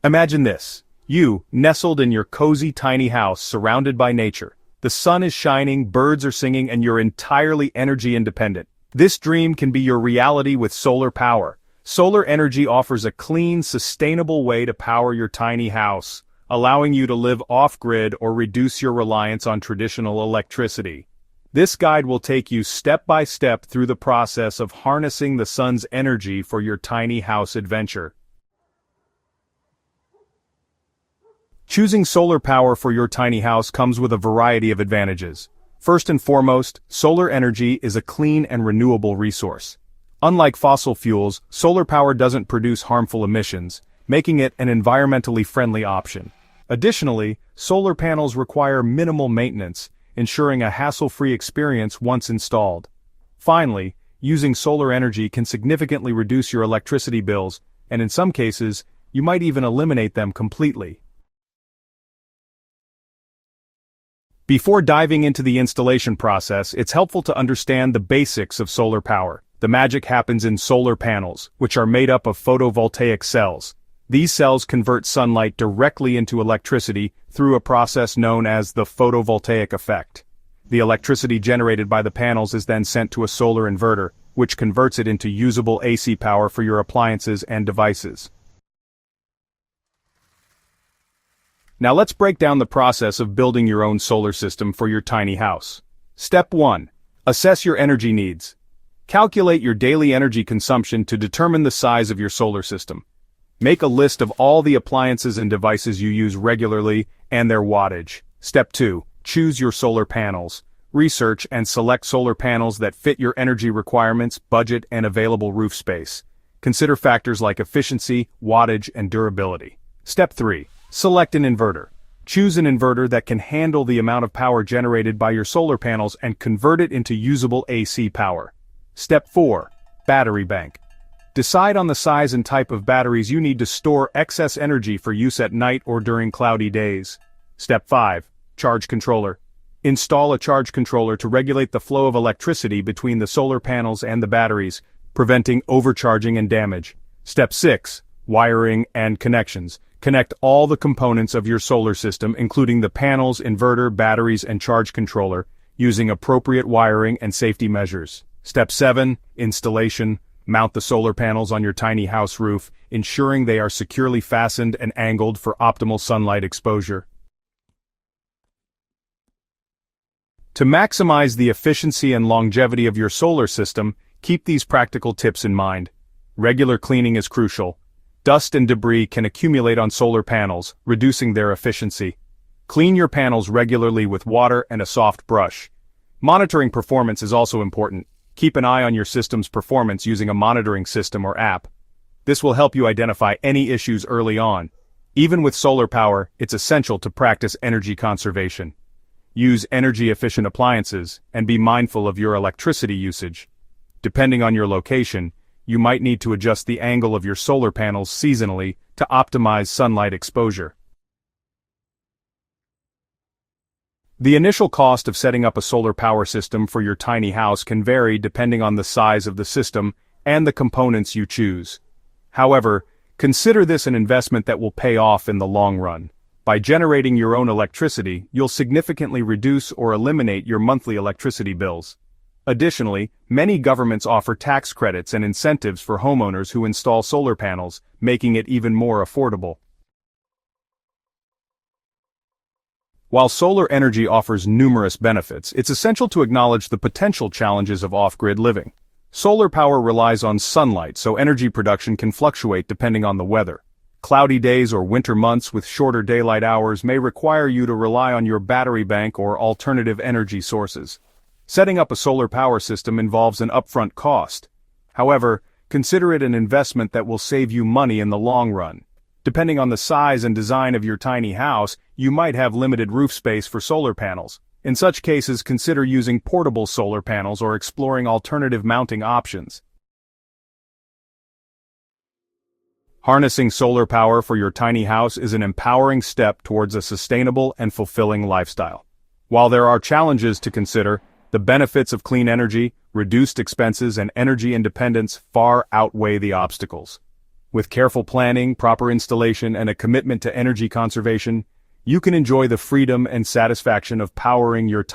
Imagine this. You, nestled in your cozy tiny house surrounded by nature. The sun is shining, birds are singing, and you're entirely energy independent. This dream can be your reality with solar power. Solar energy offers a clean, sustainable way to power your tiny house, allowing you to live off-grid or reduce your reliance on traditional electricity. This guide will take you step by step through the process of harnessing the sun's energy for your tiny house adventure. Choosing solar power for your tiny house comes with a variety of advantages. First and foremost, solar energy is a clean and renewable resource. Unlike fossil fuels, solar power doesn't produce harmful emissions, making it an environmentally friendly option. Additionally, solar panels require minimal maintenance, ensuring a hassle-free experience once installed. Finally, using solar energy can significantly reduce your electricity bills, and in some cases, you might even eliminate them completely. Before diving into the installation process, it's helpful to understand the basics of solar power. The magic happens in solar panels, which are made up of photovoltaic cells. These cells convert sunlight directly into electricity through a process known as the photovoltaic effect. The electricity generated by the panels is then sent to a solar inverter, which converts it into usable AC power for your appliances and devices. Now let's break down the process of building your own solar system for your tiny house. Step 1. Assess your energy needs. Calculate your daily energy consumption to determine the size of your solar system. Make a list of all the appliances and devices you use regularly and their wattage. Step 2. Choose your solar panels. Research and select solar panels that fit your energy requirements, budget, and available roof space. Consider factors like efficiency, wattage, and durability. Step 3. Select an inverter. Choose an inverter that can handle the amount of power generated by your solar panels and convert it into usable AC power. Step 4. Battery bank. Decide on the size and type of batteries you need to store excess energy for use at night or during cloudy days. Step 5. Charge controller. Install a charge controller to regulate the flow of electricity between the solar panels and the batteries, preventing overcharging and damage. Step 6. Wiring and connections. Connect all the components of your solar system, including the panels, inverter, batteries, and charge controller, using appropriate wiring and safety measures. Step 7. Installation. Mount the solar panels on your tiny house roof, ensuring they are securely fastened and angled for optimal sunlight exposure. To maximize the efficiency and longevity of your solar system, keep these practical tips in mind. Regular cleaning is crucial. Dust and debris can accumulate on solar panels, reducing their efficiency. Clean your panels regularly with water and a soft brush. Monitoring performance is also important. Keep an eye on your system's performance using a monitoring system or app. This will help you identify any issues early on. Even with solar power, it's essential to practice energy conservation. Use energy-efficient appliances and be mindful of your electricity usage. Depending on your location, you might need to adjust the angle of your solar panels seasonally to optimize sunlight exposure. The initial cost of setting up a solar power system for your tiny house can vary depending on the size of the system and the components you choose. However, consider this an investment that will pay off in the long run. By generating your own electricity, you'll significantly reduce or eliminate your monthly electricity bills. Additionally, many governments offer tax credits and incentives for homeowners who install solar panels, making it even more affordable. While solar energy offers numerous benefits, it's essential to acknowledge the potential challenges of off-grid living. Solar power relies on sunlight, so energy production can fluctuate depending on the weather. Cloudy days or winter months with shorter daylight hours may require you to rely on your battery bank or alternative energy sources. Setting up a solar power system involves an upfront cost. However, consider it an investment that will save you money in the long run. Depending on the size and design of your tiny house, you might have limited roof space for solar panels. In such cases, consider using portable solar panels or exploring alternative mounting options. Harnessing solar power for your tiny house is an empowering step towards a sustainable and fulfilling lifestyle. While there are challenges to consider, the benefits of clean energy, reduced expenses, and energy independence far outweigh the obstacles. With careful planning, proper installation, and a commitment to energy conservation, you can enjoy the freedom and satisfaction of powering your